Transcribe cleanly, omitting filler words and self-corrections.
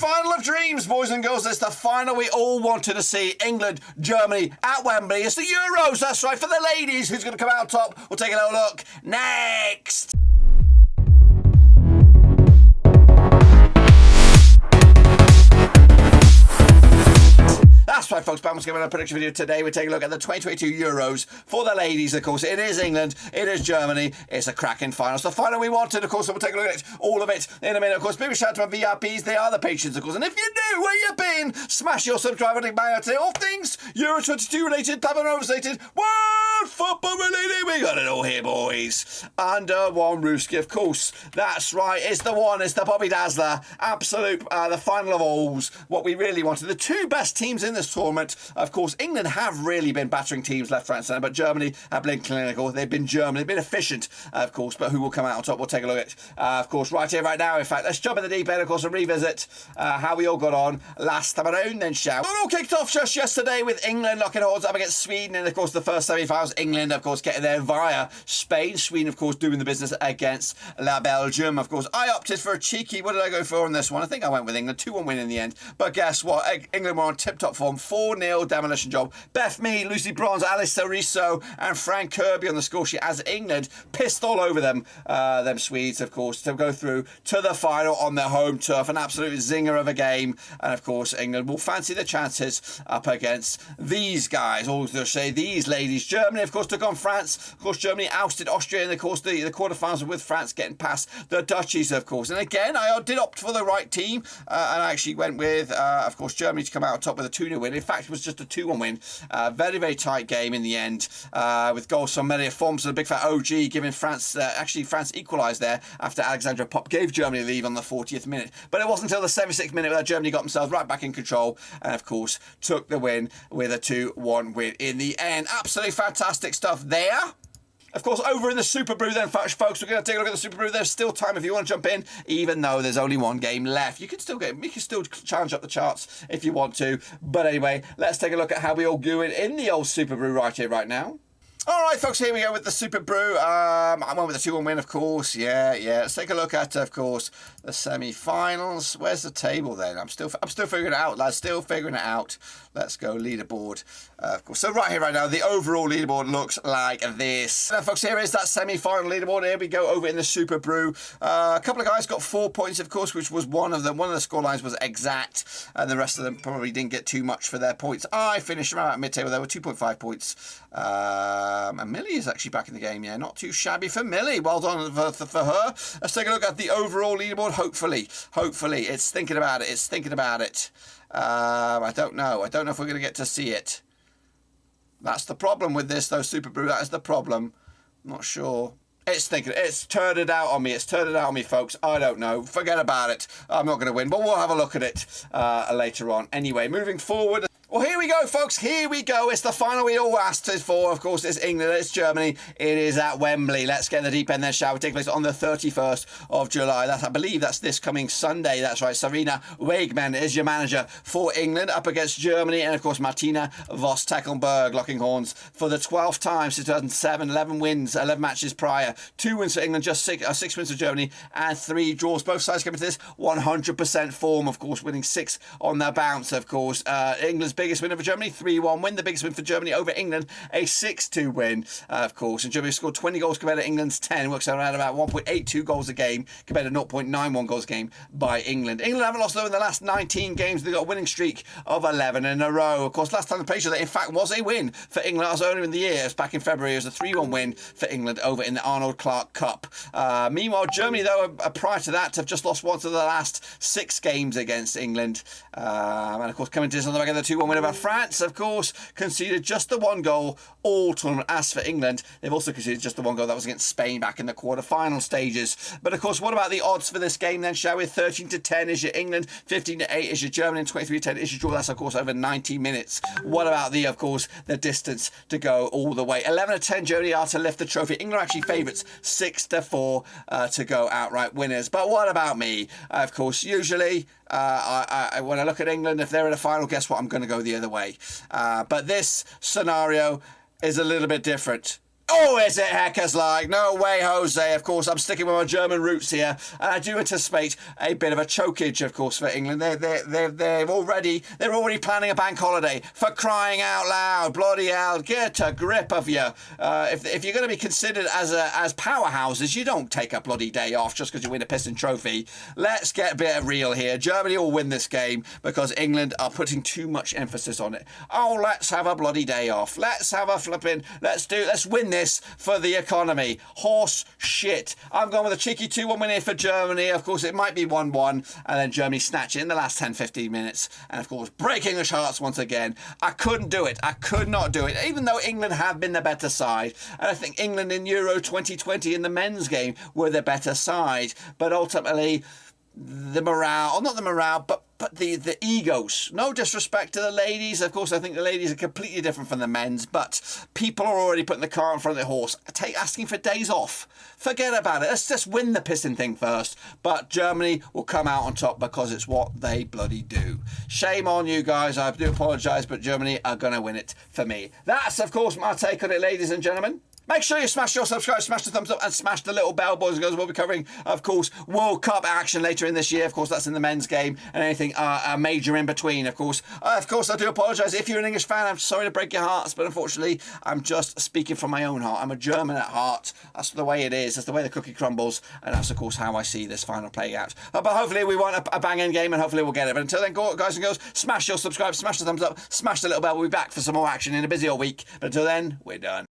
final of dreams, boys and girls. It's the final we all wanted to see. England, Germany at Wembley. It's the Euros, that's right, for the ladies. Who's going to come out top? We'll take a little look next. That's right, folks. Bam's giving a prediction video today. We take a look at the 2022 Euros for the ladies, of course. It is England. It is Germany. It's a cracking final. It's the final we wanted, of course. So we'll take a look at it, all of it, in a minute. Of course, big shout out to my VIPs. They are the patrons, of course. And if you knew where you've been, smash your subscribe and bang out today. All things Euro 22 related, Pavlov related, world football related. We got it all here, boys. Under one Ruski, of course. That's right. It's the one. It's the Bobby Dazzler. Absolute, the final of alls. What we really wanted. The two best teams in this tournament. Of course, England have really been battering teams left, right, and centre, but Germany have been clinical. They've been German. They've been efficient, of course, but who will come out on top? We'll take a look at, of course, right here, right now. In fact, let's jump in the deep end, of course, and revisit how we all got on last time around, then, shall we? It all kicked off just yesterday with England locking horns up against Sweden, and, of course, the first semi-finals. England, of course, getting there via Spain. Sweden, of course, doing the business against La Belgium. Of course, I opted for a cheeky, what did I go for on this one? I think I went with England. 2-1 win in the end. But guess what? England were on tip-top form. 4-0 demolition job. Beth Mead, Lucy Bronze, Alice Riso, and Frank Kirby on the score sheet as England pissed all over them Swedes, of course, to go through to the final on their home turf. An absolute zinger of a game. And, of course, England will fancy the chances up against these guys. Also say these ladies. Germany, of course, took on France. Of course, Germany ousted Austria in the course the quarterfinals with France getting past the Dutchies, of course. And again, I did opt for the right team, and I actually went with, of course, Germany to come out on top with a 2-0 win. In fact, it was just a 2-1 win. Very, very tight game in the end, with goals from many forms of the big fat OG, giving France, actually France equalised there after Alexandra Popp gave Germany a lead on the 40th minute. But it wasn't until the 76th minute that Germany got themselves right back in control and, of course, took the win with a 2-1 win in the end. Absolutely fantastic stuff there. Of course, over in the Super Brew then, folks, we're going to take a look at the Super Brew. There's still time if you want to jump in, even though there's only one game left. You can still challenge up the charts if you want to. But anyway, let's take a look at how we all do it in the old Super Brew right here, right now. All right, folks, here we go with the Super Brew. I went with the 2-1 win, of course. Yeah. Let's take a look at, of course, the semi-finals. Where's the table then? I'm still figuring it out, lads. Still figuring it out. Let's go leaderboard. Of course. So right here, right now, the overall leaderboard looks like this. Now, folks, here is that semi-final leaderboard. Here we go over in the Super Brew. A couple of guys got 4 points, of course, which was one of them. One of the scorelines was exact, and the rest of them probably didn't get too much for their points. I finished around mid-table there with 2.5 points. And Millie is actually back in the game, yeah. Not too shabby for Millie. Well done for her. Let's take a look at the overall leaderboard. Hopefully. It's thinking about it. I don't know if we're going to get to see it. That's the problem with this, though, Super Brew. That is the problem. I'm not sure. It's turned it out on me, folks. I don't know. Forget about it. I'm not going to win, but we'll have a look at it later on. Anyway, moving forward. Well, here we go, folks. Here we go. It's the final we all asked for. Of course, it's England. It's Germany. It is at Wembley. Let's get in the deep end then, shall we? Take place on the 31st of July. I believe that's this coming Sunday. That's right. Sarina Wegman is your manager for England up against Germany. And, of course, Martina Vos Tecklenburg locking horns for the 12th time since 2007. 11 wins, 11 matches prior. 2 wins for England, just 6 wins for Germany, and 3 draws. Both sides coming to this 100% form, of course, winning 6 on their bounce, of course. England's biggest win over Germany, 3-1 win. The biggest win for Germany over England, a 6-2 win, of course. And Germany scored 20 goals compared to England's 10. Works out around about 1.82 goals a game compared to 0.91 goals a game by England. England haven't lost, though, in the last 19 games. They've got a winning streak of 11 in a row. Of course, last time they played each other, in fact, was a win for England. That was earlier in the year. It was back in February. It was a 3-1 win for England over in the Arnold Clark Cup. Meanwhile, Germany, though, prior to that, have just lost 1 of the last 6 games against England. And, of course, coming to this on the back of the 2-1 win over France, of course, conceded just the 1 goal all tournament. As for England, they've also conceded just the 1 goal that was against Spain back in the quarter-final stages. But, of course, what about the odds for this game then, shall we? 13-10 is your England, 15-8 is your Germany, and 23-10 is your draw. That's, of course, over 90 minutes. What about the distance to go all the way? 11-10 Germany are to lift the trophy. England are actually favourites, 6-4 to go outright winners. But what about me? Of course, usually when I look at England, if they're in a final, guess what? I'm going to go the other way. But this scenario is a little bit different. Oh, is it heckers like? No way, Jose. Of course, I'm sticking with my German roots here. And I do anticipate a bit of a chokage, of course, for England. They're already planning a bank holiday. For crying out loud. Bloody hell. Get a grip of you. If you're going to be considered as powerhouses, you don't take a bloody day off just because you win a piston trophy. Let's get a bit real here. Germany will win this game because England are putting too much emphasis on it. Oh, let's have a bloody day off. Let's have a flipping... Let's win this for the economy. Horse shit. I'm going with a cheeky 2-1 win here for Germany. Of course, it might be 1-1, and then Germany snatch it in the last 10-15 minutes. And of course, break English hearts once again. I couldn't do it. I could not do it, even though England have been the better side. And I think England in Euro 2020 in the men's game were the better side. But ultimately, the morale, or not the morale, but the egos. No disrespect to the ladies. Of course, I think the ladies are completely different from the men's, but people are already putting the car in front of the horse, asking for days off. Forget about it. Let's just win the pissing thing first. But Germany will come out on top because it's what they bloody do. Shame on you guys. I do apologise, but Germany are going to win it for me. That's, of course, my take on it, ladies and gentlemen. Make sure you smash your subscribe, smash the thumbs up, and smash the little bell, boys and girls. We'll be covering, of course, World Cup action later in this year. Of course, that's in the men's game, and anything major in between, of course. I do apologise. If you're an English fan, I'm sorry to break your hearts, but unfortunately, I'm just speaking from my own heart. I'm a German at heart. That's the way it is. That's the way the cookie crumbles, and that's, of course, how I see this final playing out. But hopefully, we want a bang-in game, and hopefully, we'll get it. But until then, guys and girls, smash your subscribe, smash the thumbs up, smash the little bell. We'll be back for some more action in a busy old week. But until then, we're done.